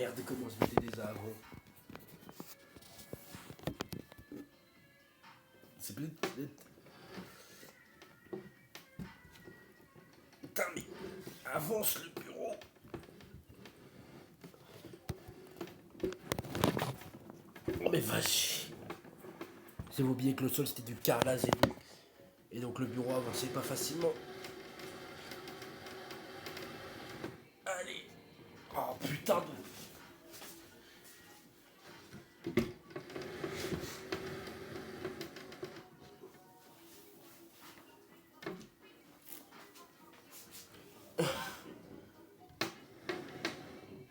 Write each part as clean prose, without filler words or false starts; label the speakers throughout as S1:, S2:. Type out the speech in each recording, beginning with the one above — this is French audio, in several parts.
S1: merde, comment je mettais déjà avant. C'est peut-être. Putain, mais avance le bureau. Oh, mais vache. C'est oublié que le sol c'était du carrelage et tout. Et donc le bureau avançait pas facilement. Allez. Oh putain de.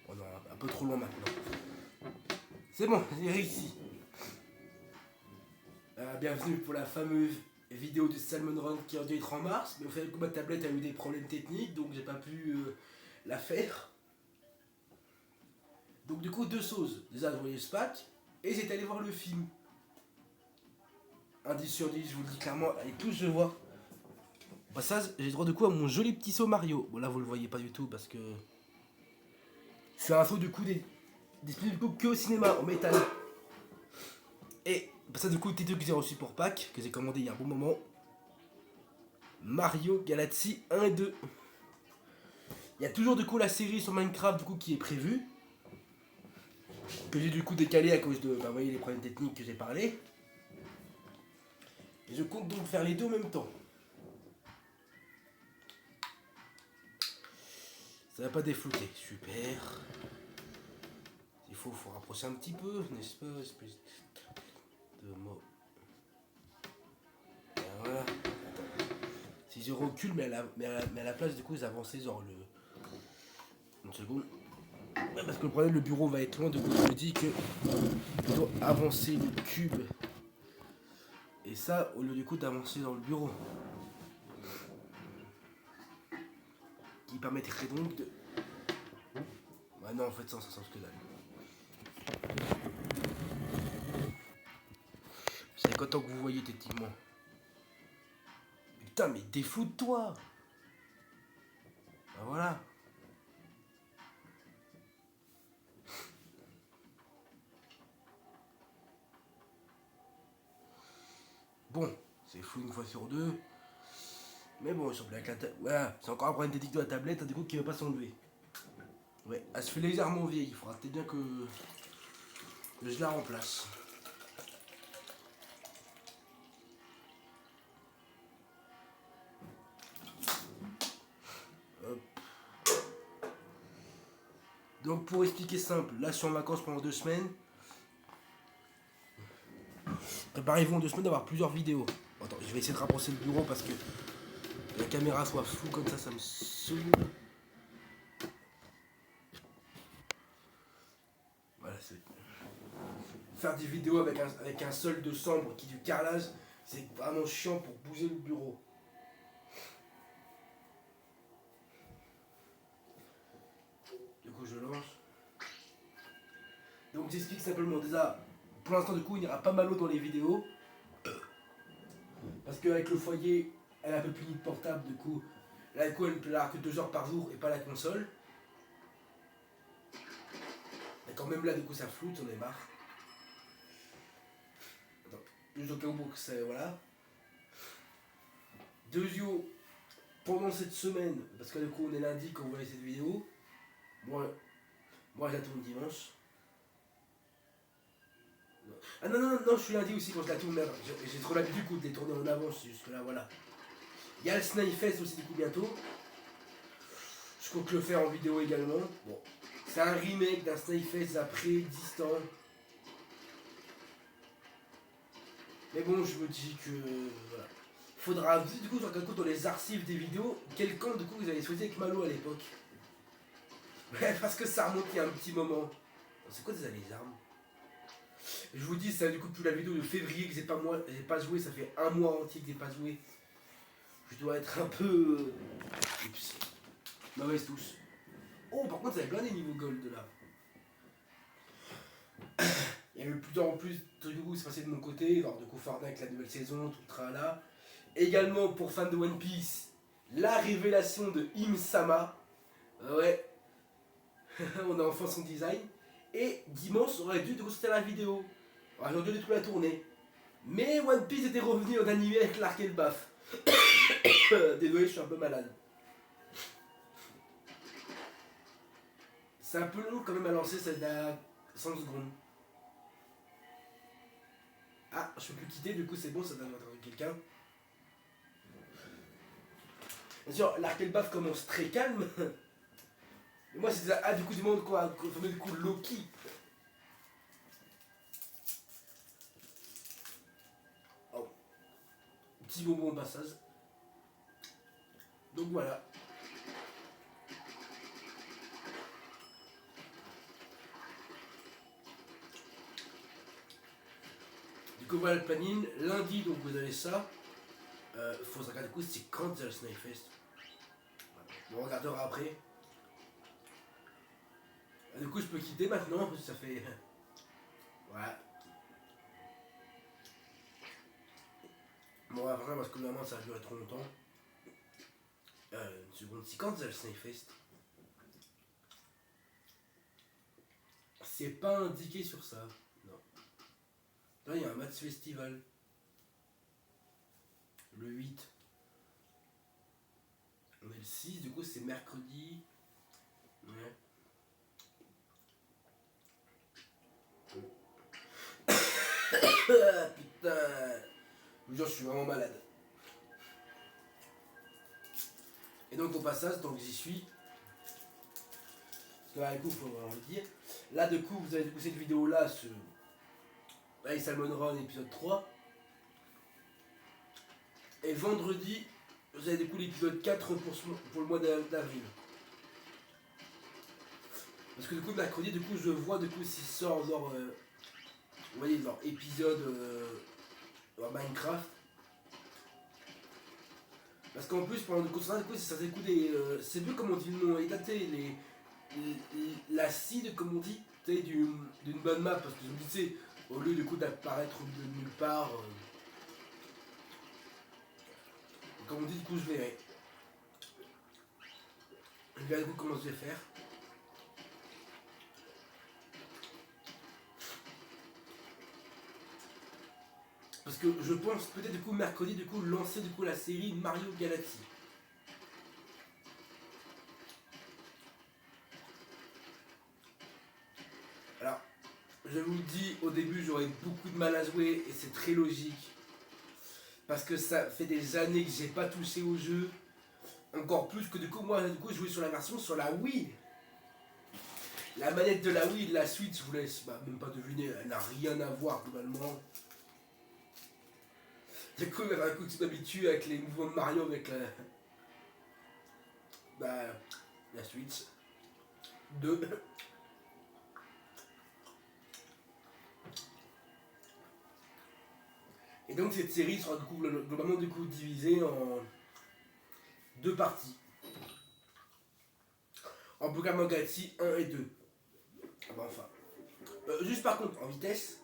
S1: On est un peu trop loin maintenant. C'est bon, j'ai réussi. Bienvenue pour la fameuse vidéo de Salmon Run qui aurait dû être en mars. Mais au fait, ma tablette a eu des problèmes techniques, donc j'ai pas pu la faire. Donc du coup, deux choses. Déjà, je voyais le SPAC, et j'étais allé voir le film. Un 10 sur 10, je vous le dis clairement, allez tous je vois. Au passage, j'ai droit de coup à mon joli petit saut Mario. Bon là, vous le voyez pas du tout parce que... C'est un saut du coup disponible du coup que au cinéma, en métal. Et ça du coup, T2 que j'ai reçu pour Pâques, que j'ai commandé il y a un bon moment. Mario Galaxy 1 et 2. Il y a toujours du coup la série sur Minecraft du coup qui est prévue. Que j'ai du coup décalé à cause de vous voyez, les problèmes techniques que j'ai parlé. Et je compte donc faire les deux en même temps. Ça va pas déflouter, super. Il faut rapprocher un petit peu, n'est-ce pas? Espèce de mots. Et voilà. Attends. Si je recule, mais à la place du coup, j'avançais genre le. Une seconde. Ouais, parce que le problème, le bureau va être loin, du coup, je me dis que je dois avancer le cube. Et ça, au lieu du coup d'avancer dans le bureau. Qui permettrait donc de. Ah non, en fait, ça sent que dalle. C'est content que vous voyez, techniquement. Putain, mais défoude-toi! Ben voilà. Bon, c'est fou une fois sur deux. Mais bon, sur la voilà, c'est encore un problème technique de la tablette, du coup, qui ne va pas s'enlever. Ouais, elle se fait légèrement vieille. Il faudra peut-être bien que je la remplace. Hop. Donc, pour expliquer simple, là, je suis en vacances pendant 2 semaines. Préparez-vous en 2 semaines d'avoir plusieurs vidéos. Attends, je vais essayer de rapprocher le bureau parce que la caméra soit floue comme ça me saoule. Voilà, c'est. Faire des vidéos avec un sol de sombre qui est du carrelage, c'est vraiment chiant pour bouger le bureau. Du coup, je lance. Donc, j'explique simplement déjà. Pour l'instant, du coup, il n'y aura pas mal dans les vidéos. Parce qu'avec le foyer, elle a un peu plus de portable, du coup. Là, du coup, elle peut l'avoir que 2 heures par jour et pas la console. Et quand même là, du coup, ça floute, on est marre. Attends, juste au cas où pour que ça. Voilà. Deuxio, pendant cette semaine, parce que du coup, on est lundi quand vous voyez cette vidéo. Moi je la tourne dimanche. Ah non, non, non, je suis lundi aussi quand je la tourne. J'ai trop l'habitude du coup de les tourner en avance, jusque là, voilà. Il y a le Snail Fest aussi du coup bientôt. Je compte le faire en vidéo également. Bon, c'est un remake d'un Snail Fest après 10 ans. Mais bon, je me dis que voilà. Faudra du coup, je regarde dans les archives des vidéos quel camp du coup vous avez souhaité avec Malo à l'époque. Ouais, parce que ça remonte il y a un petit moment. C'est quoi déjà les armes? Je vous dis, ça du coup depuis la vidéo de février que j'ai pas joué, ça fait un mois entier que j'ai pas joué. Je dois être un peu. Oups. Mauvaise tous. Oh, par contre, ça avait plein des niveaux gold là. Il y a eu plus en plus de coup c'est passé de mon côté, genre de coup Fortnite avec la nouvelle saison, tout le tralala. Également pour fans de One Piece, la révélation de Im Sama. Ouais, on a enfin son design. Et dimanche, on aurait dû sortir la vidéo. Alors, j'aurais dû tout la tourner. Mais One Piece était revenu en animé avec l'arc et le baf. Désolé, je suis un peu malade. C'est un peu long quand même à lancer, ça à 100 secondes. Ah, je peux plus quitter, du coup c'est bon, ça doit attendre quelqu'un. Bien sûr, l'arc et le baf commence très calme. Et moi c'était ah du coup du monde quoi, du coup Loki. Oh. Petit bonbon au passage. Donc voilà. Du coup voilà le planning. Lundi donc vous avez ça. Faut se regarder du coup c'est quand le Snowfest. On regardera après. Du coup je peux quitter maintenant parce que ça fait. Voilà. Bon après parce que normalement ça a duré trop longtemps. Une seconde, c'est quand le Snowfest? C'est pas indiqué sur ça. Non. Là il y a un match festival. Le 8. On est le 6, du coup c'est mercredi. Ouais. Putain. Je vous jure, je suis vraiment malade. Et donc au passage, donc j'y suis. Parce que là, du coup, faut vraiment le dire. Là, du coup, vous avez du coup cette vidéo là, ce. Là, Salmon Run épisode 3. Et vendredi, vous avez du coup l'épisode 4 pour le mois d'avril. Parce que du coup, mercredi, du coup, je vois du coup s'il sort genre. Vous voyez, genre épisode Minecraft. Parce qu'en plus, pendant le concert, ça s'écoute des. C'est peu comme on dit le nom, étaté, la seed, comme on dit, d'une bonne map. Parce que je me disais, au lieu du coup d'apparaître de nulle part. Comme on dit, du coup, je verrai. Je verrai du coup comment je vais faire. Parce que je pense peut-être du coup mercredi du coup lancer du coup la série Mario Galaxy. Alors, je vous le dis, au début j'aurais beaucoup de mal à jouer et c'est très logique. Parce que ça fait des années que j'ai pas touché au jeu. Encore plus que du coup moi du coup je jouais sur la version sur la Wii. La manette de la Wii et de la Switch, je vous laisse même pas deviner, elle n'a rien à voir globalement. Du coup, il y aura un coup que tu t'habitues avec les mouvements de Mario avec la Switch 2. Et donc cette série sera du coup, globalement du coup divisée en deux parties. En Pokémon Galaxy 1 et 2. Ah bah enfin. Juste par contre, en vitesse,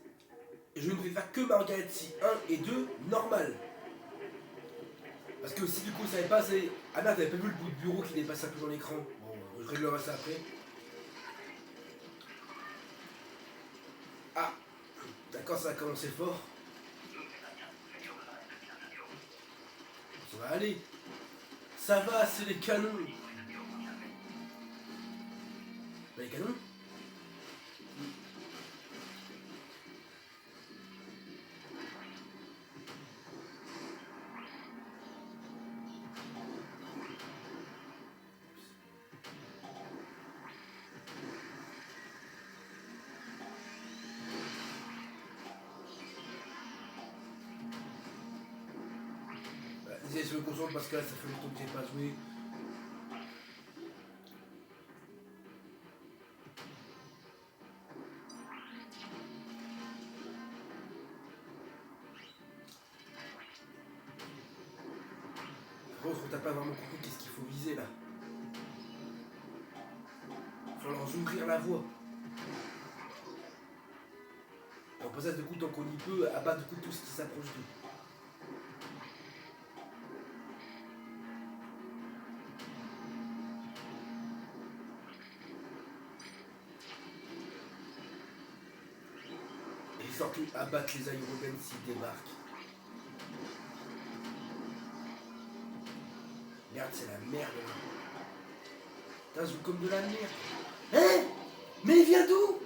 S1: je ne vais faire que Mario Galaxy 1 et 2 normal. Parce que si du coup ça avait passé. Ah merde, t'avais pas vu le bout de bureau qui dépasse un peu dans l'écran. Bon, je réglerai ça après. Ah, d'accord, ça a commencé fort. Ça va aller. Ça va, c'est les canons. Bah, les canons. Je me concentre parce que là, ça fait longtemps que j'ai pas joué. Par contre, t'as pas vraiment compris qu'est-ce qu'il faut viser là. Faut leur ouvrir la voie. Et on peut ça de coup tant qu'on y peut abattre du coup tout ce qui s'approche d'eux. histoire qu'ils abattent les aéroplanes s'ils débarquent. Merde, c'est la merde là. Putain, je joue comme de la merde. Hein? Mais il vient d'où?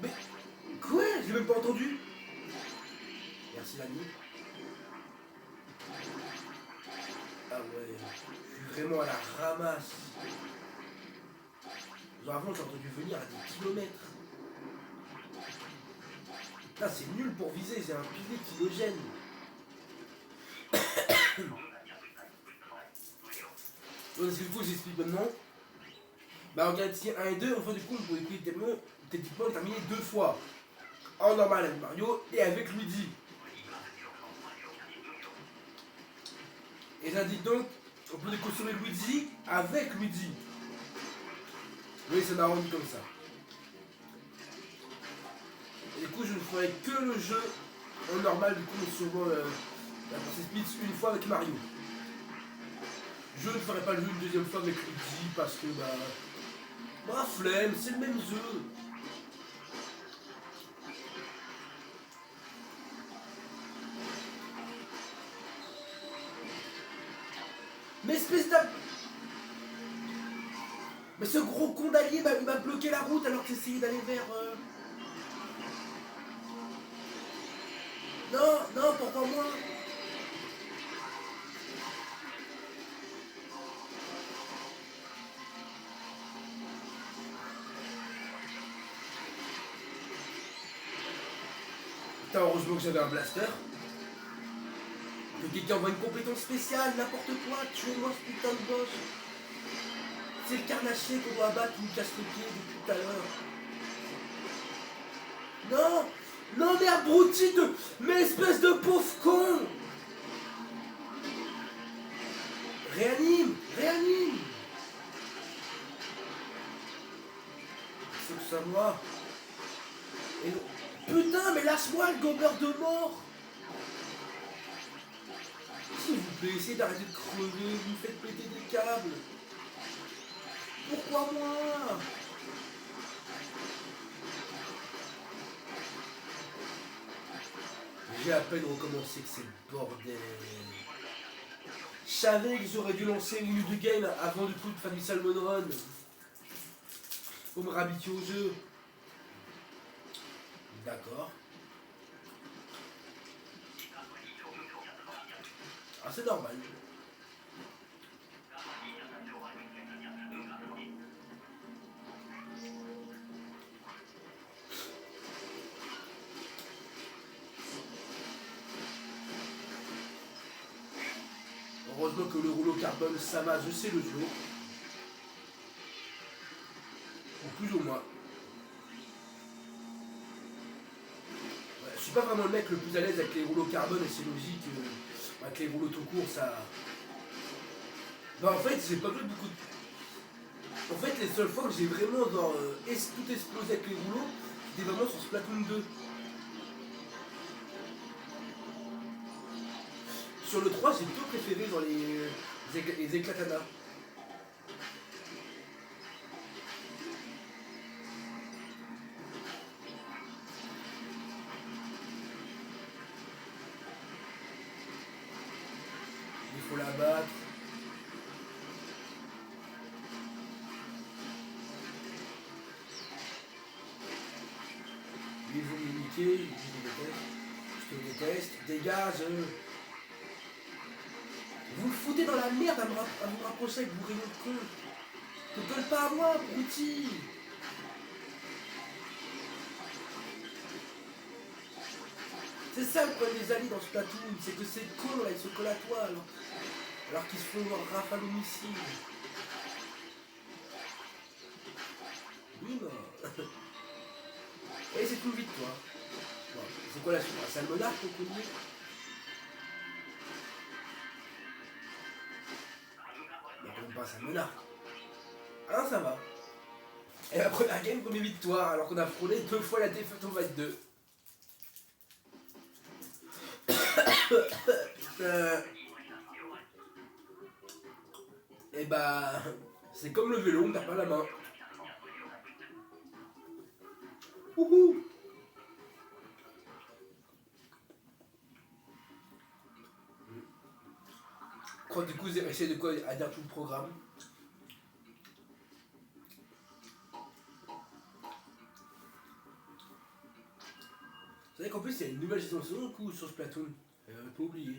S1: Mais quoi? Je l'ai même pas entendu. Merci l'ami. Ah ouais, je suis vraiment à la ramasse. Genre avant j'ai entendu venir à des kilomètres. Putain, c'est nul pour viser, j'ai un pilier qui me gêne. Donc du coup j'explique maintenant. Bah en Galaxy 1 et 2, enfin du coup on peut techniquement les terminer 2 fois. En normal avec Mario et avec Luigi. Et j'indique donc, on peut consommer Luigi avec Luigi. Oui, c'est marrant comme ça. Et du coup, je ne ferai que le jeu en normal, du coup, sur la Princess Peach une fois avec Mario. Je ne ferai pas le jeu une deuxième fois avec Luigi parce que, bah, flemme, c'est le même jeu. Mais espèce d'app... Mais ce gros con d'allié m'a bloqué la route alors que j'essayais d'aller vers... Non, non, pourquoi moi? Putain, heureusement que j'avais un blaster. Que quelqu'un envoie une compétence spéciale, n'importe quoi, tuez-moi ce putain de boss. C'est le carnassier qu'on doit abattre qui nous casse les pieds depuis tout à l'heure. Non! Non mais abruti de... Mais espèce de pauvre con! Réanime! Réanime! C'est que ça moi. Et... Putain mais lâche-moi le gobeur de mort! S'il vous plaît, essayez d'arrêter de crever, vous me faites péter des câbles. Pourquoi moi? J'ai à peine recommencé que c'est le bordel. Je savais que j'aurais dû lancer une minute de game avant du coup de faire du Salmon Run. Pour me réhabituer au jeu. D'accord. Ah c'est normal. Heureusement que le rouleau carbone ça va, je sais le jouer. Ou plus ou moins. Ouais, je suis pas vraiment le mec le plus à l'aise avec les rouleaux carbone et c'est logique. Avec les rouleaux tout court ça... Bah en fait j'ai pas vu beaucoup de... En fait les seules fois que j'ai vraiment genre, tout explosé avec les rouleaux, c'était vraiment sur Splatoon 2. Sur le 3 j'ai plutôt préféré dans les éclatanas. Il faut la battre. Lui vous me niquez, je te déteste, dégage. Vous me foutez dans la merde à me rapprocher avec vos rayons de con. Ne colle pas à moi, brouti. C'est ça le problème des alliés dans ce plateau, c'est que ces cons là ils se collent à toi alors qu'ils se font un rafale au missile. Oui bah. Et c'est tout vite toi. Bon, c'est quoi la suite? Un salmonard qu'on connaît? Il n'y a quand même pas un salmonard. Ah non ça va. Et la première game, première victoire, alors qu'on a frôlé 2 fois la défaite au match 2. Et bah, c'est comme le vélo, on perd pas la main. Wouhou! Quand du coup, essayer de quoi à dire tout le programme. Vous savez qu'en plus, il y a une nouvelle saison du coup sur Splatoon. Pas oublier.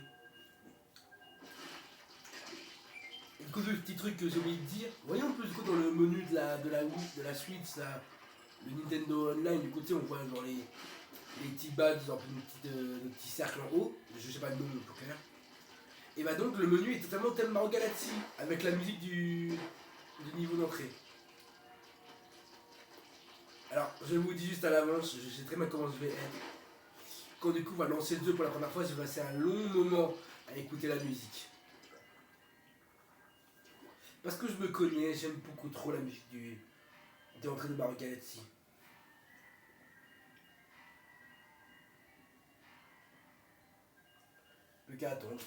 S1: Et du coup, le petit truc que j'ai oublié de dire. Voyons un peu du coup dans le menu de la Switch, là, le Nintendo Online, du côté, on voit genre les petits badges, genre des petits cercles en haut. Je sais pas le nom, pour clair. Et bah donc le menu est totalement thème Mario Galaxy avec la musique du niveau d'entrée. Alors je vous dis juste à l'avance, je sais très bien comment je vais être. Quand du coup on va lancer le jeu pour la première fois, je vais passer un long moment à écouter la musique. Parce que je me connais, j'aime beaucoup trop la musique de l'entrée de Mario Galaxy. Le cas attendre.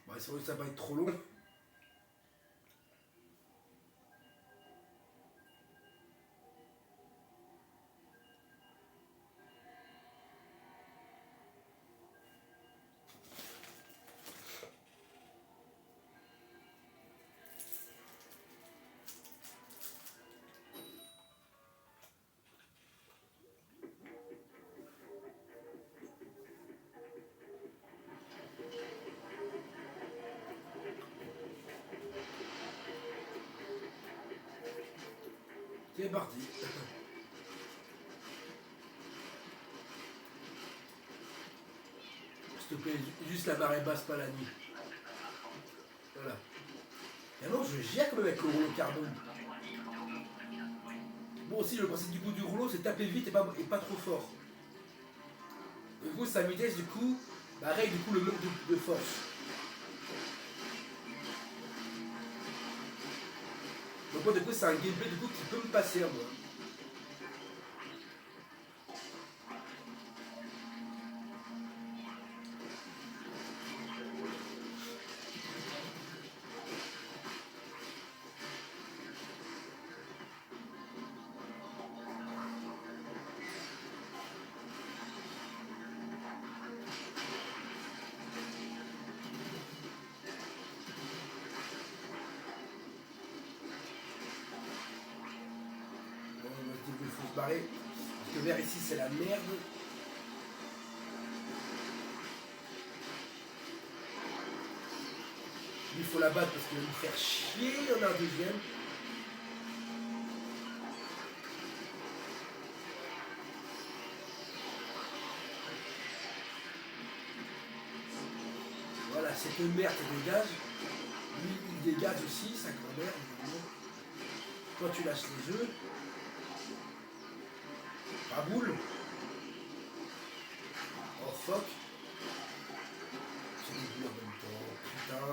S1: Bon, c'est vrai que ça va être trop long. C'est parti. S'il te plaît, juste la marée basse, pas la nuit. Voilà. Et non, je gère quand même avec le rouleau carbone. Bon aussi le principe du coup du rouleau c'est taper vite et pas trop fort. Du coup sa vitesse du coup bah, règle du coup le manque de force. Donc moi du coup c'est un gameplay du coup qui peut me passer à moi. Bon, il faut se barrer. Parce que vers ici c'est la merde. Il faut la battre parce qu'il va nous faire chier, il y en a un deuxième. Voilà, cette merde dégage. Lui il dégage aussi, sa grand-mère. Toi tu lâches les œufs. Ah boule. Oh fuck. C'est des boules en même temps. Putain.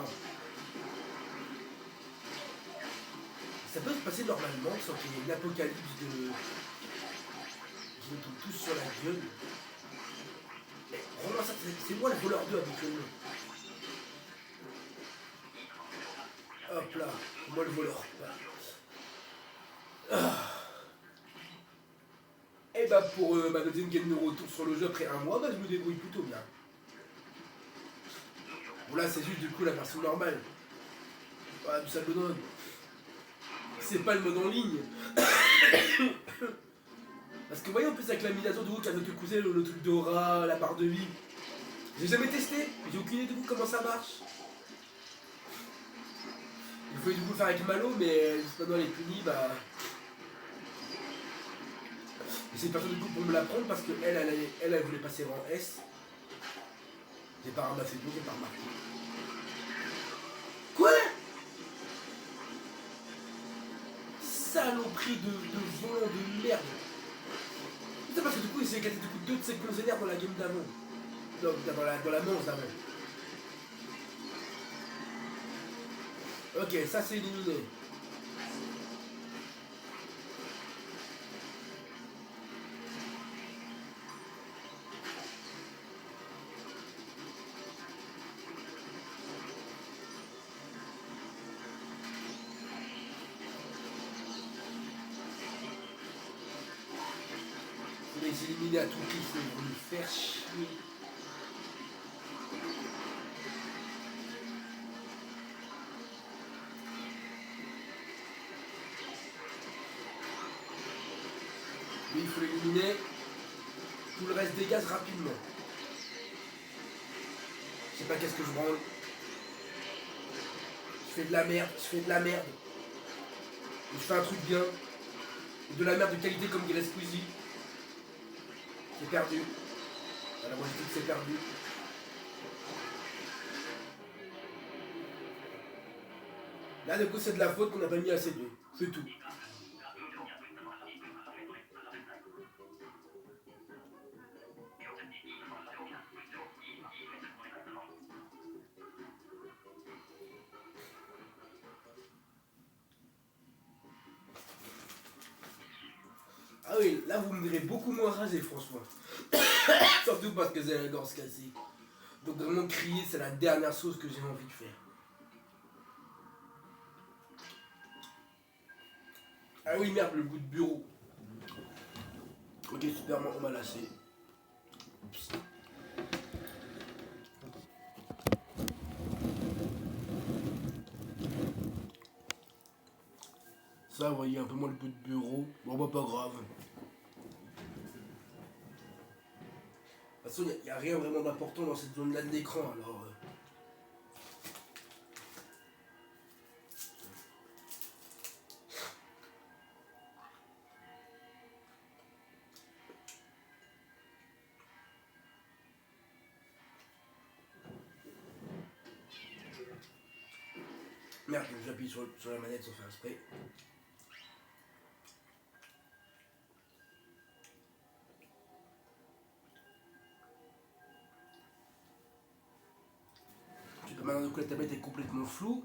S1: Ça peut se passer normalement sans qu'il y ait une apocalypse de. Je me tombe tous sur la gueule. Vraiment ça c'est moi le voleur d'œufs habituellement. Hop là, moi le voleur. Ah. Et bah pour ma deuxième game de retour sur le jeu après un mois, bah je me débrouille plutôt bien. Bon là c'est juste du coup la version normale. Ouais, ça me donne. C'est pas le mode en ligne. Parce que vous voyez en plus avec la mise à jour du coup qui a notre cousin le truc d'aura, la barre de vie. J'ai jamais testé, j'ai aucune idée du coup comment ça marche. Il faut du coup le faire avec Malo, mais maintenant elle est punie, bah. Et c'est une personne du coup pour me l'apprendre parce qu'elle elle voulait passer en S. J'ai pas ramassé de j'ai pas remarqué. Quoi? saloperie de volant de merde. C'est parce que du coup il s'est éclaté du coup deux de ses congénères dans la game d'avant. Dans la manche d'avant. Ok, ça c'est éliminé. Il est éliminé à tout prix, c'est pour me faire chier. Lui il faut l'éliminer. Tout le reste dégage rapidement. Je sais pas qu'est-ce que je branle. Je fais de la merde, Je fais un truc bien. De la merde de qualité comme dirait Squeezie. C'est perdu. Voilà, moi je dis que c'est perdu. Là du coup c'est de la faute qu'on n'a pas mis assez d'eau. C'est tout. Ah oui, là vous me direz beaucoup moins rasé franchement. Surtout parce que j'ai la gorge cassée. Donc vraiment crier c'est la dernière chose que j'ai envie de faire. Ah oui merde le bout de bureau. Ok super on m'a lâché. Oups. Ça vous voyez un peu moins le bout de bureau. Bon bah pas grave. De toute façon, il n'y a rien vraiment d'important dans cette zone-là de l'écran, alors... Merde, j'appuie sur la manette sans faire exprès. Maintenant que la tablette est complètement floue.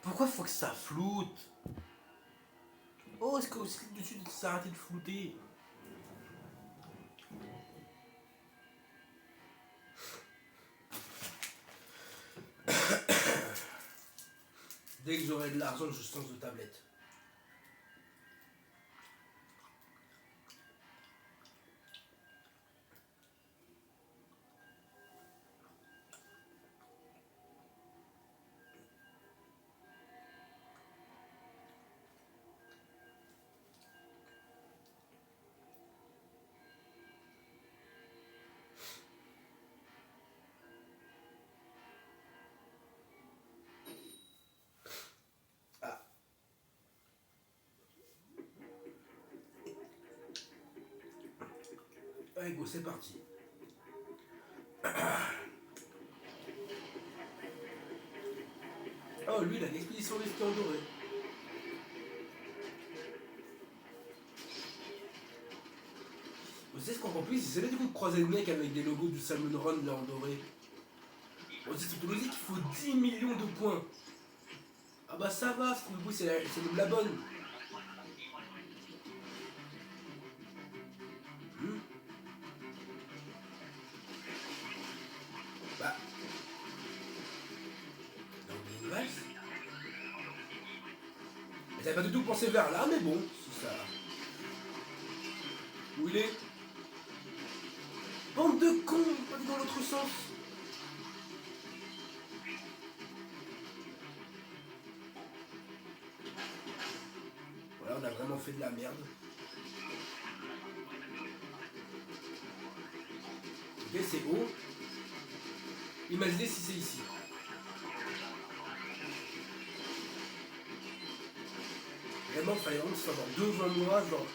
S1: Pourquoi faut que ça floute? Oh, est-ce que dessus ça a arrêté de flouter? Dès que j'aurai de l'argent, je change de tablette. Ah. Allez go, c'est parti. Oh, lui, il a l'expédition restée en doré. Vous savez ce qu'on comprend plus? C'est du coup de croiser le mec avec des logos du Salmon Run là en doré. Bon, c'est logique qu'il faut 10 millions de points. Ah bah ça va, du coup c'est la bonne. Bah. Donc une valse. J'avais pas du tout pensé vers là, mais bon, c'est ça. Où il est? Bande de cons, pas dans l'autre sens. Voilà, on a vraiment fait de la merde. Ok, c'est haut. Imaginez si c'est ici. Vraiment, il fallait vraiment que ce soit devant moi, genre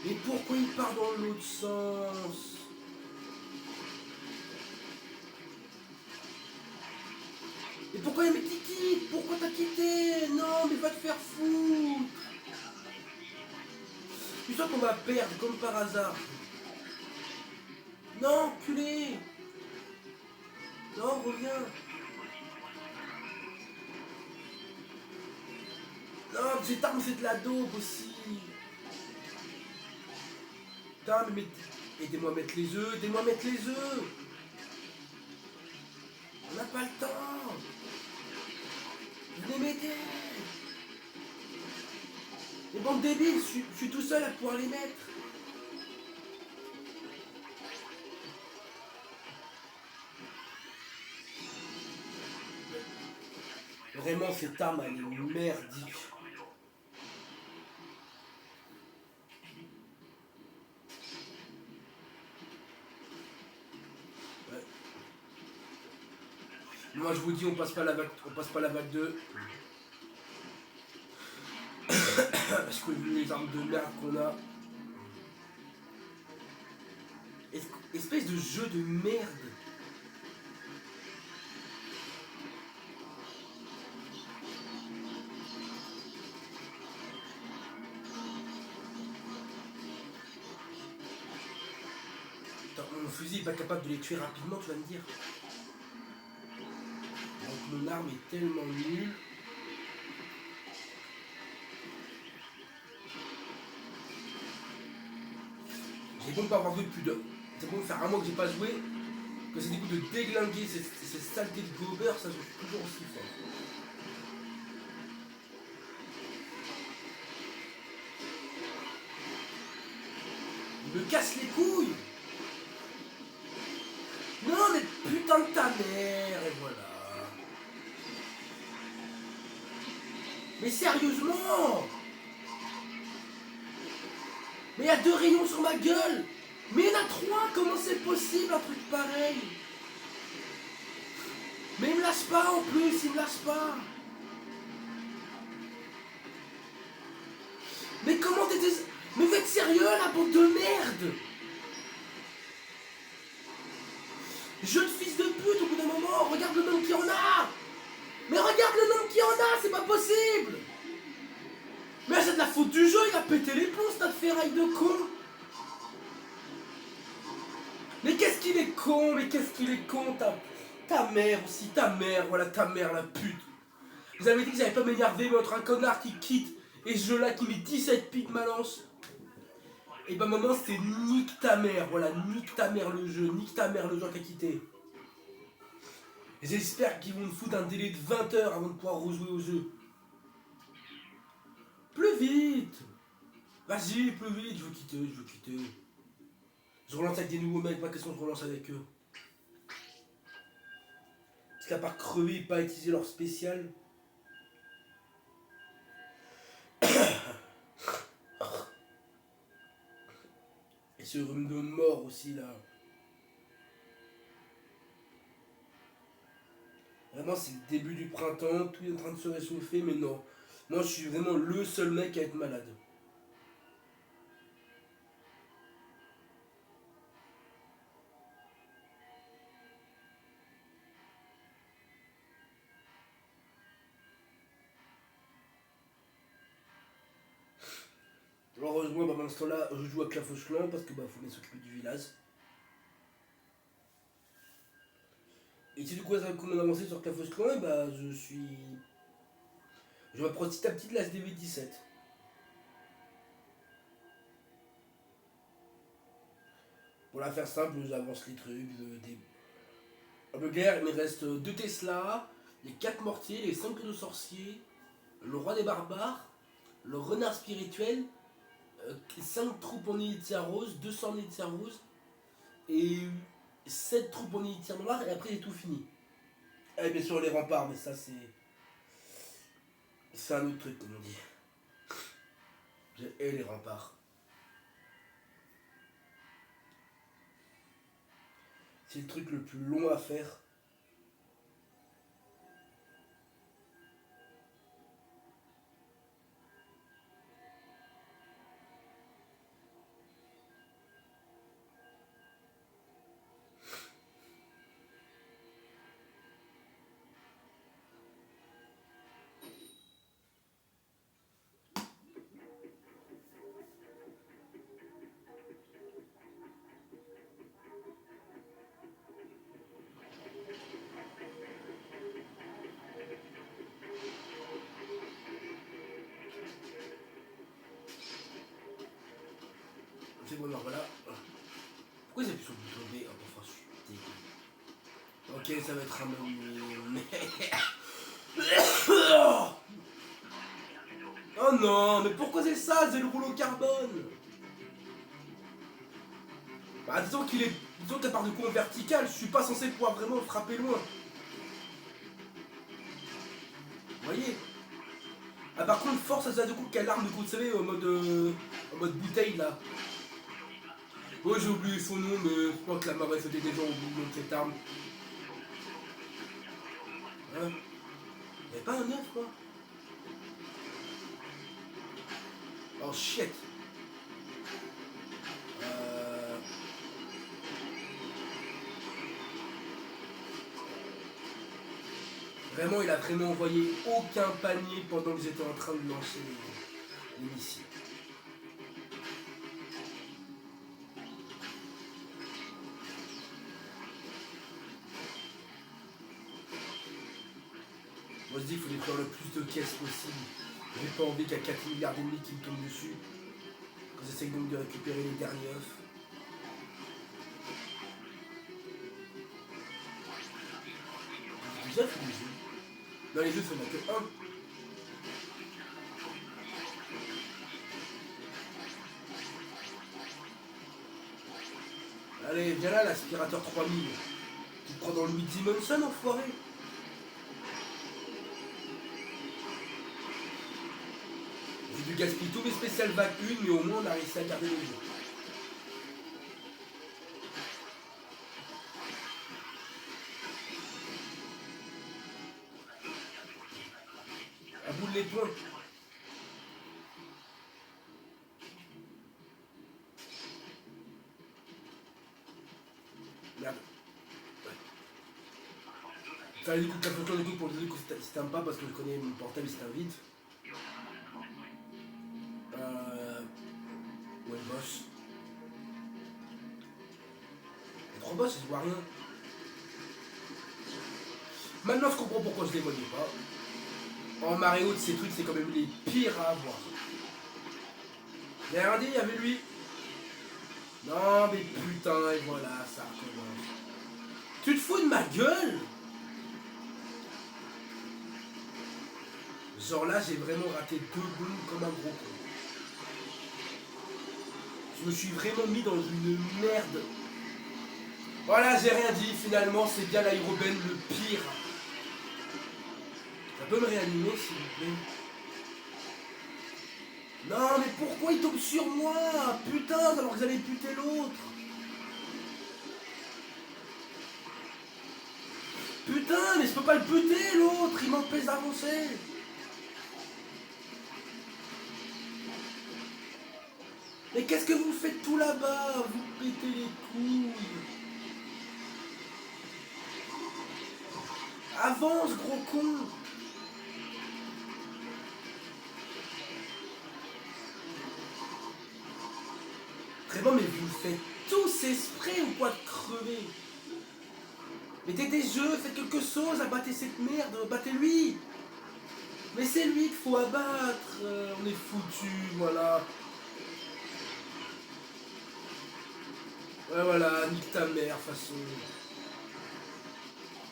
S1: Mais pourquoi il part dans l'autre sens? Et pourquoi il me quitte? Pourquoi t'as quitté? Non, mais va te faire foutre. Tu sens qu'on va perdre comme par hasard. Non, culé. Non, reviens. Non, cette arme c'est de la dope aussi. Putain, mais aidez-moi à mettre les œufs, aidez-moi à mettre les œufs. On n'a pas le temps. Venez m'aider. Les bandes débiles, je suis tout seul à pouvoir les mettre. Vraiment, cette arme, elle est merdique. Ouais. Moi, je vous dis, on passe pas la vague 2. Parce que vu les armes de merde qu'on a. Espèce de jeu de merde. Mon fusil est pas capable de les tuer rapidement, tu vas me dire. Donc mon arme est tellement nulle. J'ai beau ne pas avoir joué depuis deux. C'est bon faire un mois que j'ai pas joué. Que c'est des coups de déglinguer ces saletés de gobers, ça joue toujours aussi fort. Il me casse les couilles. Non mais putain de ta mère, et voilà. Mais sérieusement. Mais il y a 2 rayons sur ma gueule. Mais il y en a 3, comment c'est possible un truc pareil? Mais il me lâche pas en plus, il me lâche pas. Mais comment t'étais... Mais vous êtes sérieux la bande de merde? Jeu de fils de pute au bout d'un moment, regarde le nombre qu'il y en a. Mais regarde le nombre qu'il y en a, c'est pas possible. Mais c'est de la faute du jeu, il a pété les plombs, cette ferraille de con. Mais qu'est-ce qu'il est con, mais qu'est-ce qu'il est con, ta mère aussi, ta mère, voilà ta mère la pute. Vous avez dit que j'allais pas m'énerver, mais entre un connard qui quitte et ce jeu là qui met 17 piques ma lance. Et bah maman c'était nique ta mère, voilà, nique ta mère le jeu, nique ta mère le jeu qui a quitté. Et j'espère qu'ils vont me foutre un délai de 20 heures avant de pouvoir rejouer au jeu. Plus vite. Vas-y, plus vite, je veux quitter, je veux quitter. Je relance avec des nouveaux mecs, pas question que je relance avec eux. Parce qu'à part crever et pas utiliser leur spécial. Et ce rhume de mort aussi là. Vraiment c'est le début du printemps, tout est en train de se réchauffer, mais non. Moi je suis vraiment le seul mec à être malade. Heureusement, bah, pendant ce temps-là, je joue à Clafouche Clan parce que bah faut bien s'occuper du village. Et c'est du coup, ça comment avancer sur Clafouche Clan, et bah je suis. Je m'approche petit à petit de la SDV17. Pour la faire simple, j'avance les trucs. De guerre, il me reste 2 Tesla, les 4 mortiers, les 5 de sorciers, le roi des barbares, le renard spirituel, 5 troupes en Elixir rose, 200 en Elixir rose, et 7 troupes en Elixir noir, et après j'ai tout fini. Et bien sûr les remparts, mais ça c'est. C'est un autre truc comme on dit. J'ai les remparts. C'est le truc le plus long à faire. bon, alors voilà. Pourquoi ils appuient sur le bouton B? Enfin, je suis dégueu. Ok, ça va être un menu. Oh non, mais pourquoi c'est ça? C'est le rouleau carbone. Bah, disons qu'il est. Disons qu'à part de coup en vertical, je suis pas censé pouvoir vraiment frapper loin. Vous voyez? Ah, par contre, force à ça de coup, quelle arme de coup, vous savez, en mode bouteille là. Oh, j'ai oublié son nom, mais je crois que la marée c'était déjà oublié de cette arme. Hein? Y'avait pas un œuf, quoi? Oh shit! Vraiment, il a vraiment envoyé aucun panier pendant que j'étais en train de lancer les missiles. Moi je dis qu'il faut détruire le plus de caisses possible. J'ai pas envie qu'il y ait 4 milliards d'ennemis qui me tombent dessus. J'essaye donc de récupérer les derniers œufs. Des œufs ou des œufs? Dans les œufs, il n'y en a que un. Allez, viens là, l'aspirateur 3000. Tu te prends dans le Luigi Mansion, enfoiré. J'ai dû gaspiller tous mes spéciales vagues 1, mais au moins on a réussi à garder les jeux. À bout de les points. Merde. Ouais. Ça du coup, 4 photos de coup pour dire que c'était un pas parce que je connais mon portable, il s'éteint vite. Ouais, le boss. Les 3 boss, je vois rien. Maintenant, je comprends pourquoi je les voyais pas. En marée haute, ces trucs, c'est quand même les pires à avoir. J'ai rien dit, il y avait lui. Non, mais putain, et voilà, ça recommence. Tu te fous de ma gueule? Genre là, j'ai vraiment raté 2 bombes comme un gros con. Je me suis vraiment mis dans une merde. Voilà, j'ai rien dit, finalement, c'est bien l'aérobène le pire. Ça peut me réanimer, s'il vous plaît? Non, mais pourquoi il tombe sur moi? Putain, alors que vous allez buter l'autre. Putain, mais je peux pas le buter, l'autre. Il m'empêche d'avancer. Mais qu'est-ce que vous faites tout là-bas? Vous pétez les couilles. Avance, gros con. Vraiment, mais vous faites tous exprès ou quoi de crever? Mettez des jeux, faites quelque chose, abattez cette merde, battez-lui. Mais c'est lui qu'il faut abattre. On est foutu, voilà. Ouais, voilà, nique ta mère, façon.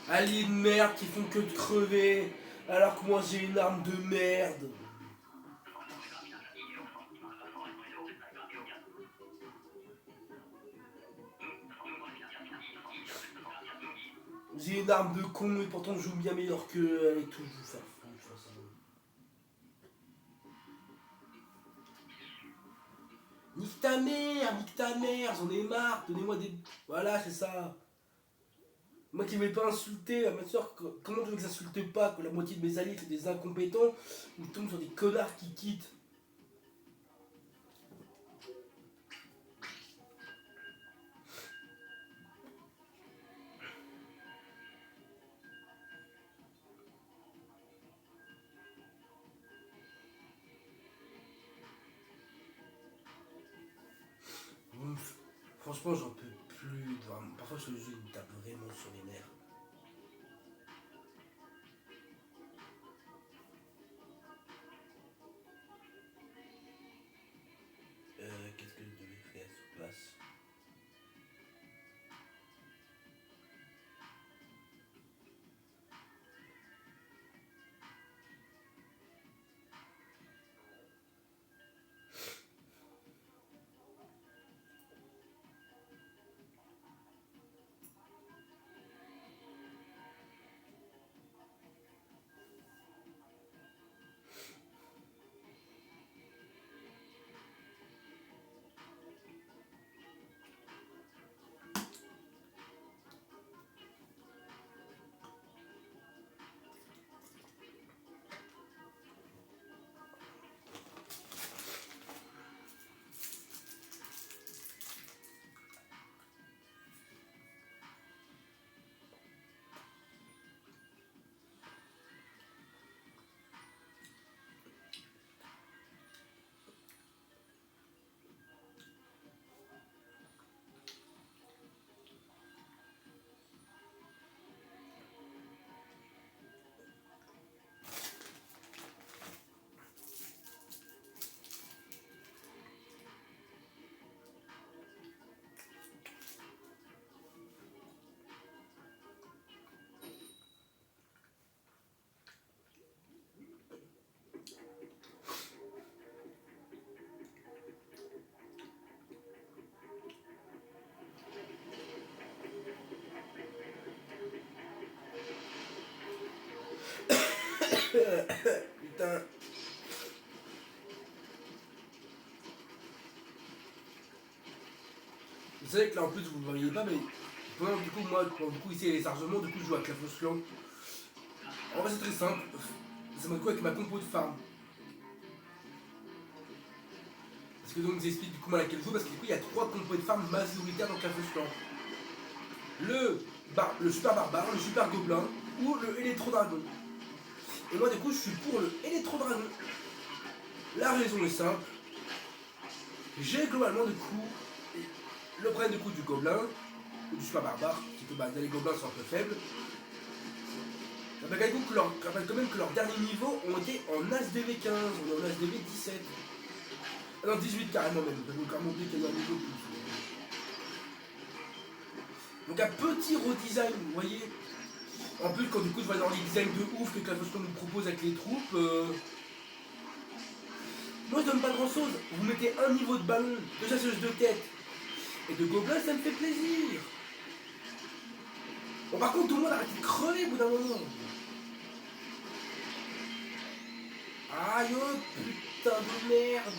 S1: Alliés de merde qui font que de crever, alors que moi j'ai une arme de merde. J'ai une arme de con et pourtant je joue bien meilleur qu'eux et tout, je vous faire foutre de toute façon. Nique ta mère, j'en ai marre, donnez-moi des. Voilà, c'est ça. Moi qui ne vais pas insulter, ma soeur, comment tu veux que j'insulte pas que la moitié de mes alliés c'est des incompétents ou je tombe sur des connards qui quittent? Franchement, j'en peux plus. Parfois, ce jeu il me tape vraiment sur les nerfs. Qu'est-ce que je devais faire? Putain. Vous savez que là en plus vous ne voyez pas, mais pendant du coup moi, du coup ici il y a les chargements, du coup je joue avec la fausse clan. En vrai c'est très simple. Ça m'a quoi avec ma compo de farm. Parce que donc je vous explique du coup moi laquelle je joue, parce que du coup il y a 3 compos de farm majoritaires dans la fausse clan. Le super barbare, le super gobelin ou le électro-dragon. Et moi du coup je suis pour le électro-dragon. La raison est simple. J'ai globalement du coup le problème du coup du gobelin ou du super barbare, c'est que bah, les gobelins sont un peu faibles. Ça rappelle quand même que leurs derniers niveaux ont été en ASDV15, on est en ASDV17. Ah non, 18 carrément même, j'avais carrément oublié qu'il y a un niveau plus. Donc un petit redesign, vous voyez. En plus quand du coup je vois dans les designs de ouf que Clafoscon nous propose avec les troupes, moi je donne pas grand chose. Vous mettez un niveau de ballon, de chasseuse de tête et de gobelins, ça me fait plaisir. Bon par contre tout le monde arrête de crever au bout d'un moment. Aïe oh putain de merde.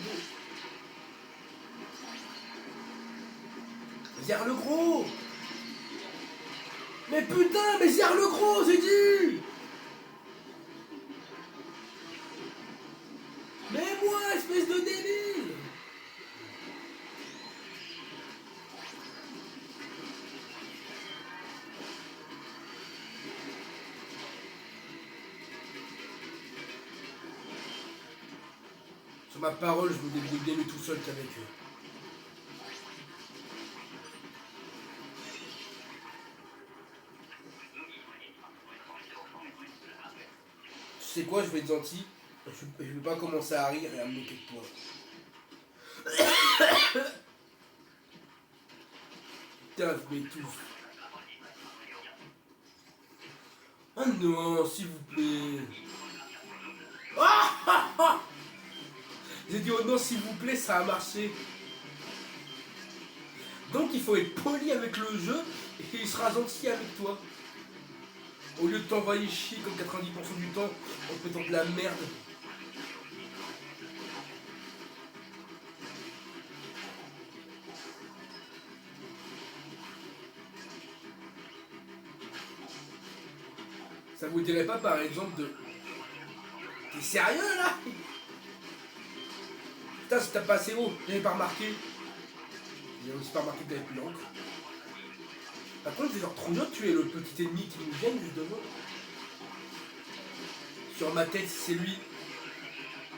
S1: Zère le gros. Mais putain, mais Zère le gros, j'ai dit. Mais moi, espèce de débile. Sur ma parole, je me débrouille bien mieux tout seul qu'avec eux. Tu sais quoi, je vais être gentil. Je vais pas commencer à rire et à me moquer de toi. Putain, je m'étouffe. Oh non, s'il vous plaît. Ah. J'ai dit oh non, s'il vous plaît, ça a marché. Donc il faut être poli avec le jeu et il sera gentil avec toi. Au lieu de t'envoyer chier comme 90% du temps en te mettant de la merde. Ça vous dirait pas par exemple de... T'es sérieux là? Putain, si t'as pas assez haut, j'avais pas remarqué. J'ai aussi pas remarqué que t'avais plus d'encre. Par contre, c'est genre trop bien de tuer le petit ennemi qui nous gêne juste devant. Sur ma tête, c'est lui.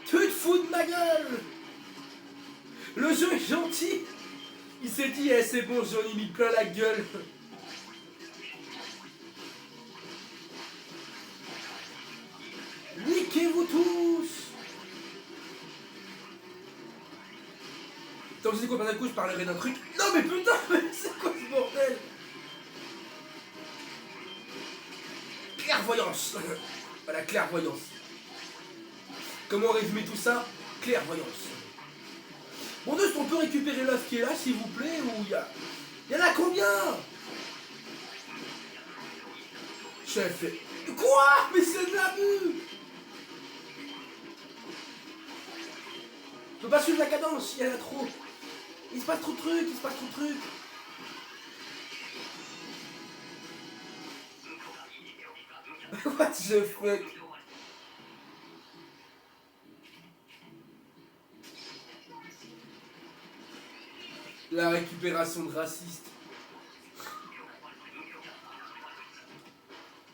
S1: Tu te fous de ma gueule? Le jeu est gentil. Il s'est dit, eh, c'est bon, j'en ai mis plein la gueule. Niquez-vous tous. Attends, vous savez quoi, par d'un coup, je parlerai d'un truc. Non mais putain, mais c'est quoi ce bordel? Clairvoyance. Voilà, clairvoyance. Comment résumer tout ça? Clairvoyance. Bon, est-ce qu'on peut récupérer l'œuf qui est là, s'il vous plaît? Ou il y en a combien? Chef. Quoi? Mais c'est de l'abus! Je peux pas suivre la cadence, il y en a trop. Il se passe trop de trucs, il se passe trop de trucs. What the fuck? La récupération de racistes.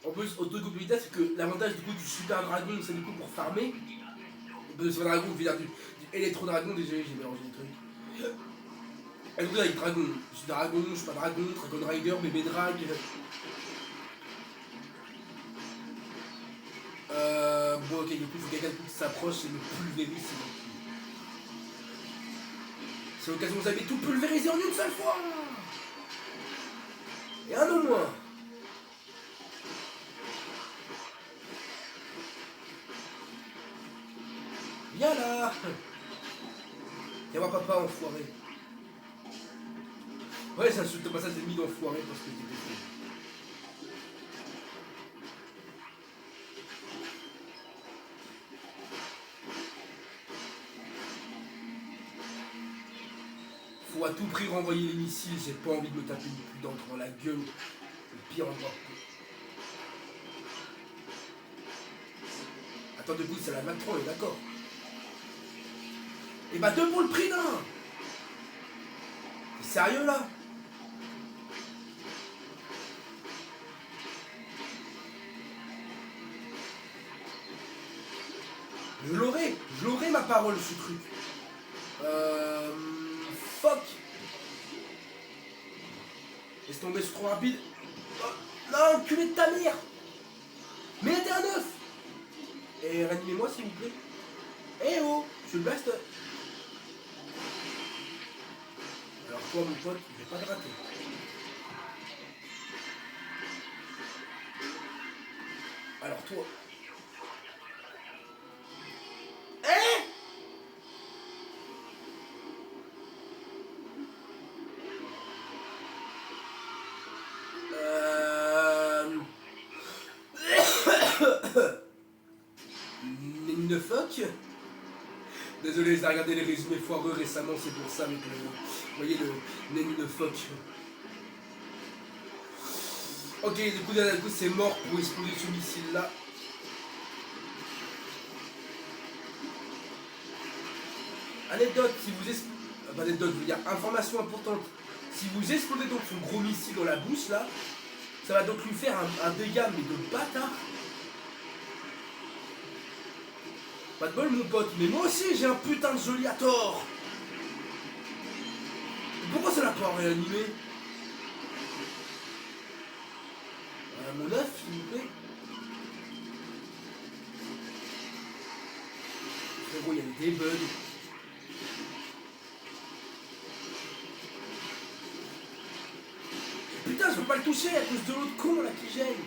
S1: En plus, autocopilité, c'est que l'avantage du coup du super dragon, c'est du coup pour farmer. Le super dragon veut dire du électro-dragon, désolé, j'ai mélangé les trucs. Et du coup, avec dragon, je suis dragon, je suis pas dragon, Dragon Rider, bébé drag. Bon, ok, du coup, il faut quelqu'un qui s'approche, c'est le pulvérisme. C'est l'occasion, vous avez tout pulvérisé en une seule fois. Et un au moins. Viens là. Viens voir papa, enfoiré. Ouais, ça insulte pas ça, c'est mis d'enfoiré parce que t'es fou. tout prix renvoyer les missiles, j'ai pas envie de me taper une pluie d'encre dans la gueule. Le pire endroit. Attends, du coup, c'est la Mac 3, on est d'accord. Et bah 2 pour le prix d'un. T'es sérieux là? Je l'aurai ma parole ce truc. Fuck. Laisse tomber, c'est trop rapide. Oh, non, enculé de ta mère. Mettez un œuf. Et réanimez-moi s'il vous plaît. Eh oh, je suis le best. Alors toi mon pote, je vais pas te rater. Alors toi. Name fuck. Désolé, j'ai regardé les résumés foireux récemment, c'est pour ça, mais vous voyez le name fuck. Ok, du coup c'est mort pour exploser ce missile là. Anecdote, si vous explosez. Anecdote, je veux dire, information importante. Si vous explosez donc son gros missile dans la bouche là, ça va donc lui faire un dégât mais de bâtard. Pas de bol mon pote, mais moi aussi j'ai un putain de Joliator. Pourquoi ça l'a pas réanimé? Mon œuf, s'il vous plaît. Frérot, il y a des bugs. Putain, je peux pas le toucher à cause de l'autre con là qui gêne.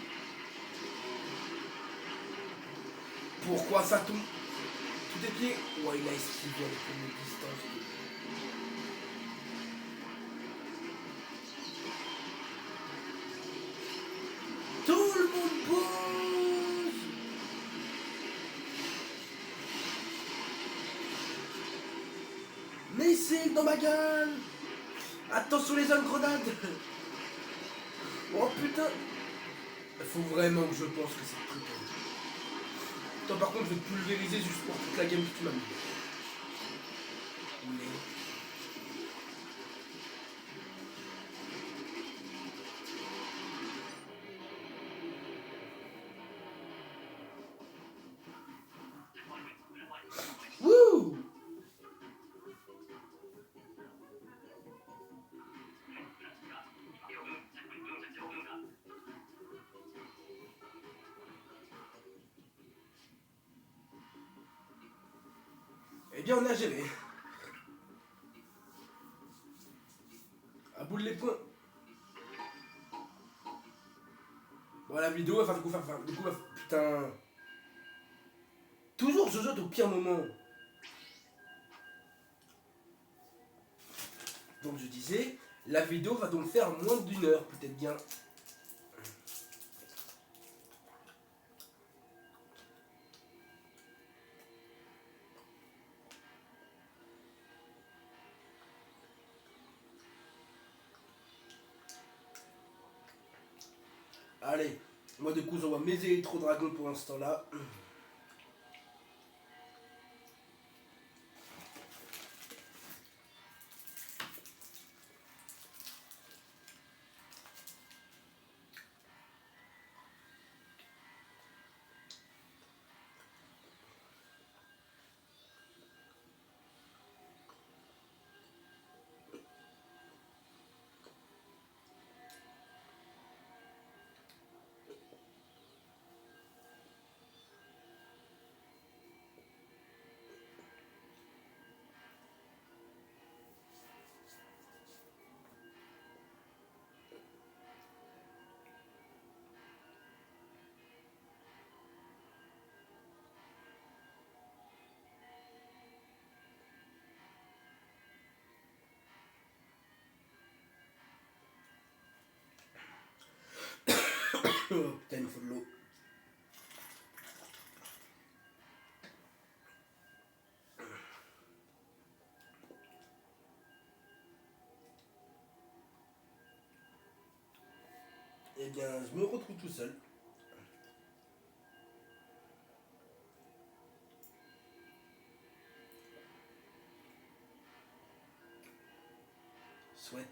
S1: Pourquoi ça tombe? Tout est pieds. Ouais, il a esquivé avec une distance. Tout le monde pose. Missile dans ma gueule. Attention les zones grenades. Oh putain. Il faut vraiment que je pense que c'est le truc. Toi par contre je vais te pulvériser juste pour toute la game que tu m'as mis. Mais... Wouh. Eh bien on a géré. À bout de les points. Bon la vidéo va faire du coup putain. Toujours je jette au pire moment. Donc je disais, la vidéo va donc faire moins d'1 heure, peut-être bien. Allez, moi du coup j'envoie mes électro-dragons pour l'instant là. Oh putain, il me faut de l'eau. Eh bien, je me retrouve tout seul. Souhaite.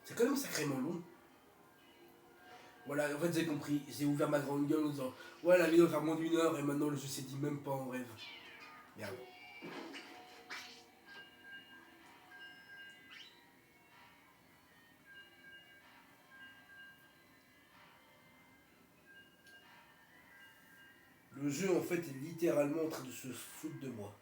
S1: C'est quand même sacrément long. Voilà, en fait, j'ai compris. J'ai ouvert ma grande gueule en disant ouais, la vidéo va faire moins d'une heure et maintenant le jeu s'est dit même pas en rêve. Merde. Le jeu en fait est littéralement en train de se foutre de moi.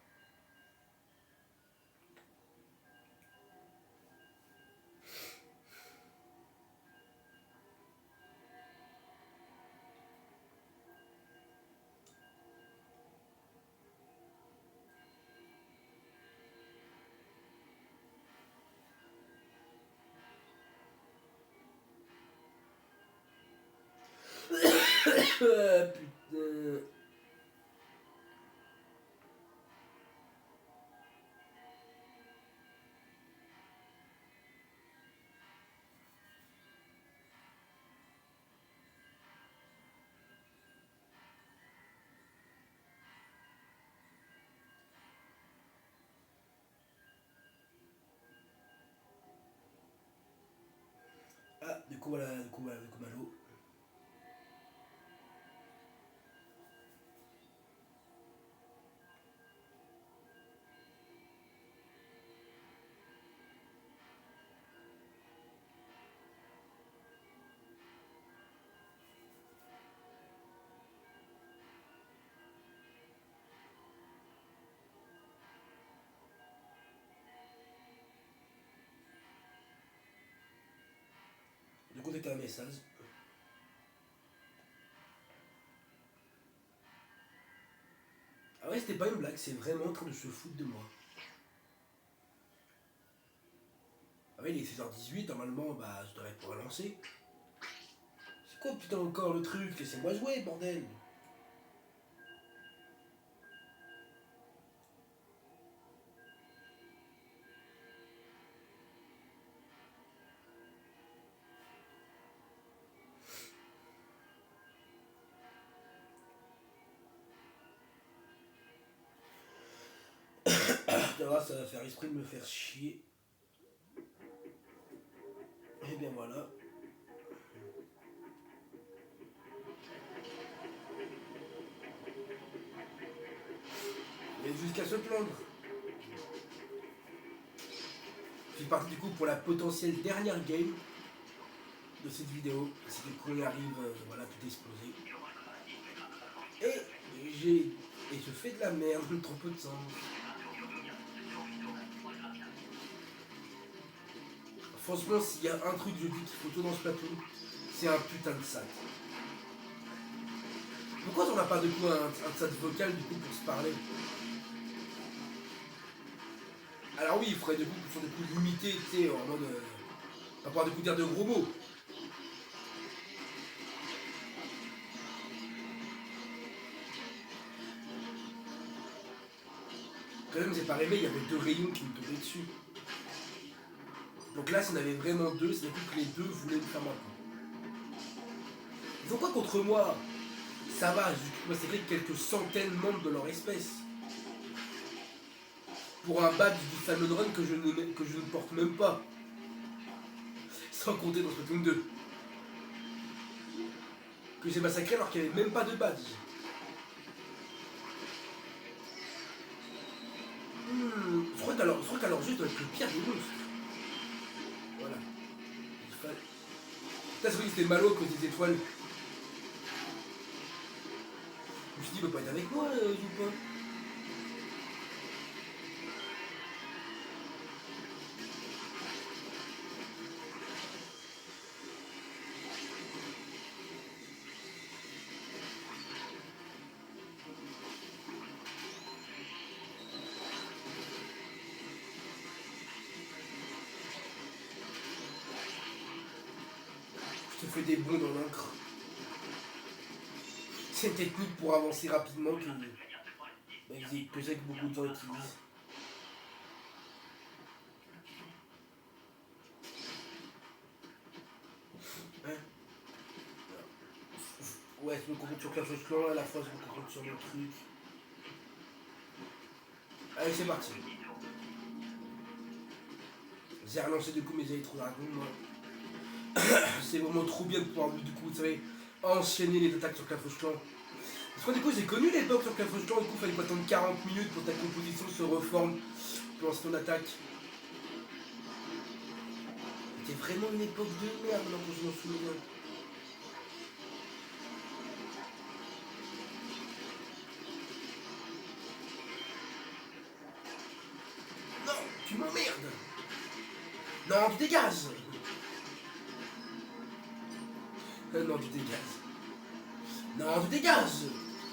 S1: Putain. Ah, du coup, voilà, du coup, Malo. Du coup, c'était un message. Ah ouais, c'était pas une blague, c'est vraiment en train de se foutre de moi. Ah ouais, il est 16h18, normalement, bah, je devrais pouvoir lancer. C'est quoi putain encore le truc? Laissez-moi jouer, bordel! Tu vois, ça va faire esprit de me faire chier. Et bien voilà. Mais jusqu'à se plaindre. Je suis parti du coup pour la potentielle dernière game de cette vidéo. C'est que quand on arrive, voilà, tout exploser. Et je fais de la merde, trop peu de sens. Franchement, s'il y a un truc que je dis qu'il faut tout dans ce plateau, c'est un putain de sac. Pourquoi on n'a pas de coup un chat vocal du coup pour se parler? Alors oui, il faudrait des coups qui sont des coups limités, tu sais, en mode. Pas pouvoir de coups dire de gros mots. même s'est pas réveillé, il y avait 2 rayons qui me tombaient dessus. Donc là, s'il y en avait vraiment 2, c'est que les 2 voulaient me faire mal. Ils ont quoi contre moi? Ça va, je massacré quelques centaines de membres de leur espèce. Pour un badge du Salmon Run que je ne porte même pas. Sans compter dans Splatoon 2. Que j'ai massacré alors qu'il n'y avait même pas de badge. Je crois qu'à leur jeu, ça doit être le pire des monstres. Voilà. Il fallait... Putain, c'est vrai que c'était Malo à cause des étoiles. Je me suis dit, il peut pas être avec moi, Youpa. Je te fais des bonds dans l'encre. C'est une technique pour avancer rapidement que je sais que beaucoup de gens utilisent. Hein? Ouais, je me concentre sur Clash of Clans, à la fois je me concentre sur le truc. Allez, c'est parti. J'ai relancé du coup mes électro dragons, moi. C'est vraiment trop bien de pouvoir, du coup, vous savez, enchaîner les attaques sur Clash of Clans. Parce que du coup, j'ai connu l'époque sur Clash of Clans, du coup, il fallait pas attendre 40 minutes pour que ta composition se reforme pour lancer ton attaque. C'était vraiment une époque de merde, maintenant que je m'en souviens. Non, tu m'emmerdes. Non, tu dégages. Non, tu dégages. Non, tu dégages.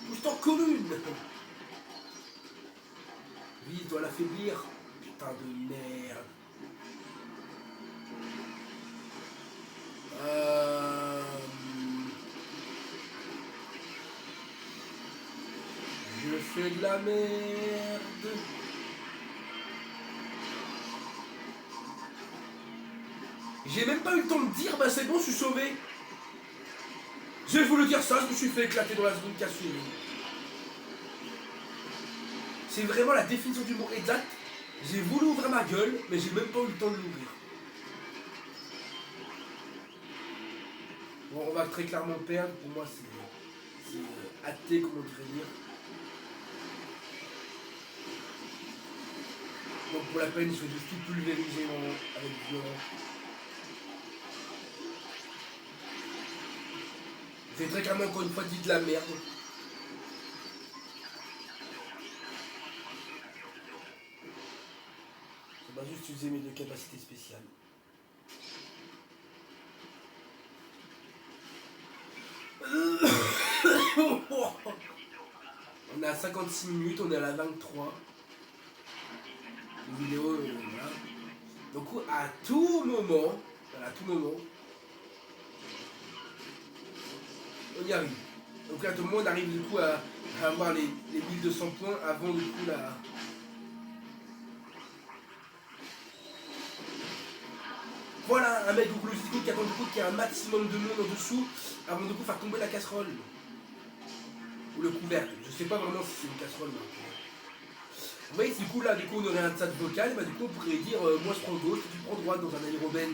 S1: Pousse-toi en commune. Vite, je dois l'affaiblir. Putain de merde. Je fais de la merde. J'ai même pas eu le temps de dire, bah c'est bon, je suis sauvé. J'ai voulu dire ça, je me suis fait éclater dans la seconde qui a suivi. C'est vraiment la définition du mot exact. J'ai voulu ouvrir ma gueule, mais j'ai même pas eu le temps de l'ouvrir. Bon, on va très clairement perdre. Pour moi, c'est athée, comme on devrait dire. Donc pour la peine, je vais juste tout pulvériser avec violence. J'ai très clairement encore une fois dit de la merde. Ça va juste utiliser mes 2 capacités spéciales. On est à 56 minutes, on est à la 23. Une vidéo, voilà. Donc à tout moment, on y arrive. Donc là, à tout moment, on arrive du coup à avoir les 1200 points avant du coup la... Voilà, un mec du coup, qui attend du coup qu'il y ait un maximum de monde en dessous avant de coup faire tomber la casserole. Ou le couvercle. Je sais pas vraiment si c'est une casserole. Vous voyez, du coup là, du coup on aurait un chat vocal, bah du coup on pourrait dire moi je prends gauche, tu prends droite dans un aérobène.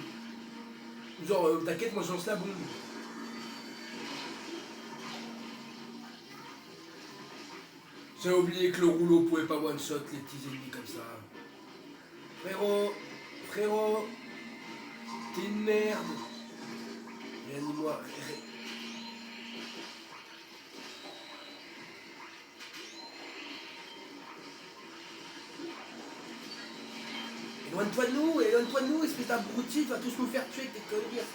S1: Genre t'inquiète, moi je lance la bombe. J'ai oublié que le rouleau pouvait pas one shot les petits ennemis comme ça. Frérot, t'es une merde. Réanime-moi. Éloigne-toi de nous, espèce d'abruti, tu vas tous nous faire tuer avec tes conneries.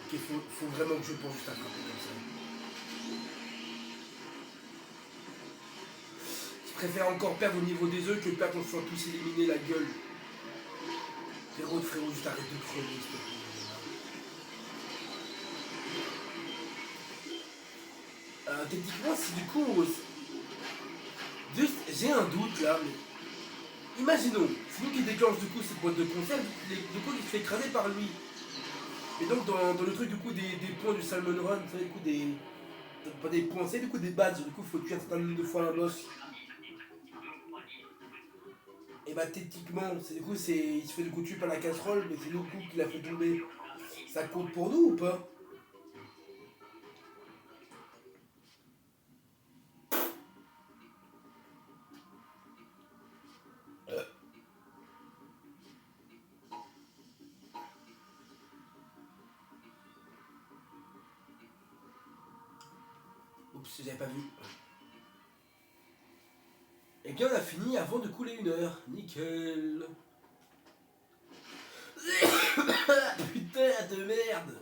S1: Ok, faut vraiment que je pense juste à frapper comme ça. Je préfère encore perdre au niveau des œufs que perdre qu'on se soit tous éliminés la gueule. Frérot, juste arrête de crever, s'il te plaît. Techniquement, si du coup, juste, j'ai un doute là, mais imaginons, c'est nous qui déclenche du coup cette boîte de conserve, du coup il se fait écraser par lui. Et donc dans le truc du coup des points du Salmon Run, tu sais, du coup des. Pas des points, c'est du coup des badges, du coup il faut tuer un certain nombre de fois un boss. Et bah techniquement, c'est du coup c'est. Il se fait du coup tuer par la casserole, mais c'est nous coup qui l'a fait tomber. Ça compte pour nous ou pas? Oups, j'avais pas vu. Et bien on a fini avant de couler 1 heure. Nickel. Putain de merde.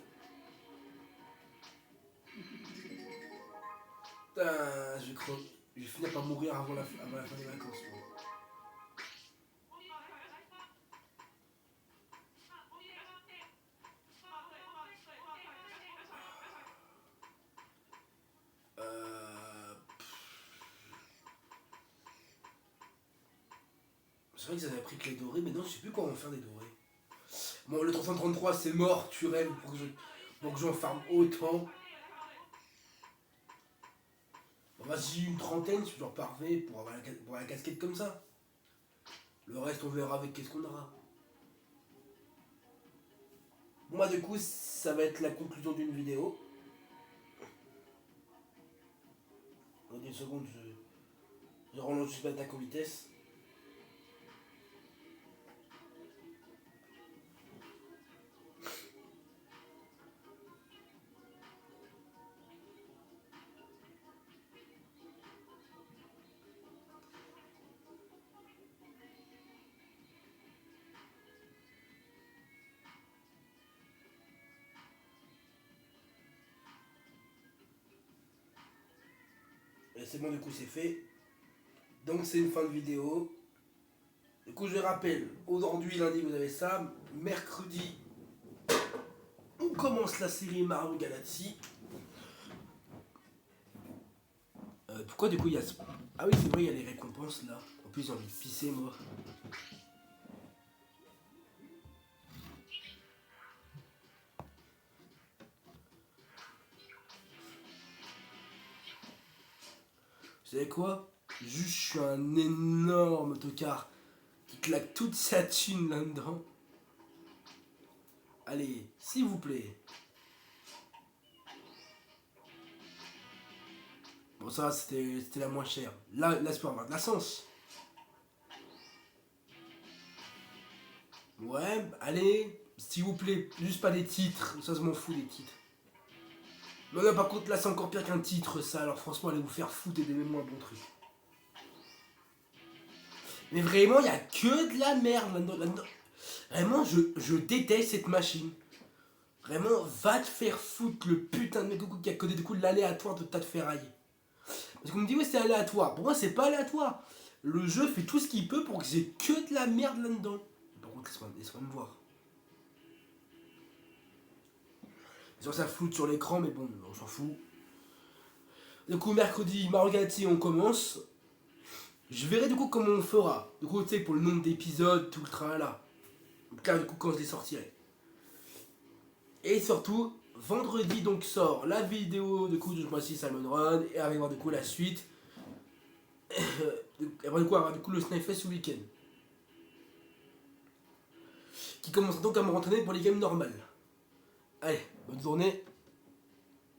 S1: Putain, je vais crever. Je vais finir par mourir avant la fin des vacances. Moi. Euh... C'est vrai que j'avais pris que les dorés, mais non, je sais plus quoi en faire des dorés. Bon, le 333 c'est mort, tu rêves pour que j'en farme autant. Bon, vas-y, une trentaine, c'est toujours parfait pour la casquette comme ça. Le reste, on verra avec qu'est-ce qu'on aura. Bon, bah, du coup, ça va être la conclusion d'une vidéo. Dans une seconde, je relance juste l'attaque en vitesse. Et c'est bon, du coup, c'est fait. Donc, c'est une fin de vidéo. Du coup, je rappelle, aujourd'hui, lundi, vous avez ça. Mercredi, on commence la série Mario Galaxy. Pourquoi, du coup, il y a. Ah oui, c'est vrai, il y a les récompenses là. En plus, j'ai envie de pisser, moi. Vous savez quoi? Juste, je suis un énorme tocard qui claque toute sa thune là-dedans. Allez, s'il vous plaît. Bon, ça, c'était la moins chère. Là c'est pour avoir de la sens. Ouais, allez, s'il vous plaît, juste pas des titres. Ça, je m'en fout des titres. Non, non, par contre, là, c'est encore pire qu'un titre, ça. Alors, franchement, allez vous faire foutre et donnez-moi un bon truc. Mais vraiment, il y a que de la merde là-dedans. Vraiment, je déteste cette machine. Vraiment, va te faire foutre le putain de mec qui a codé du coup de l'aléatoire de tas de ferraille. Parce qu'on me dit, ouais, c'est aléatoire. Pour moi, c'est pas aléatoire. Le jeu fait tout ce qu'il peut pour que j'ai que de la merde là-dedans. Par contre, laisse-moi me voir. Genre, ça floute sur l'écran, mais bon, on s'en fout. Du coup, mercredi, Mario Galaxy, on commence. Je verrai du coup comment on fera. Du coup, tu sais, pour le nombre d'épisodes, tout le travail là. Donc là, du coup, quand je les sortirai. Et surtout, vendredi donc sort la vidéo du coup de Moissy Salmon Run et avec voir du coup la suite. Et avoir du coup le Snipefest ce week-end. Qui commence donc à me rentraîner pour les games normales. Allez, bonne journée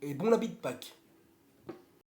S1: et bon habit de Pâques.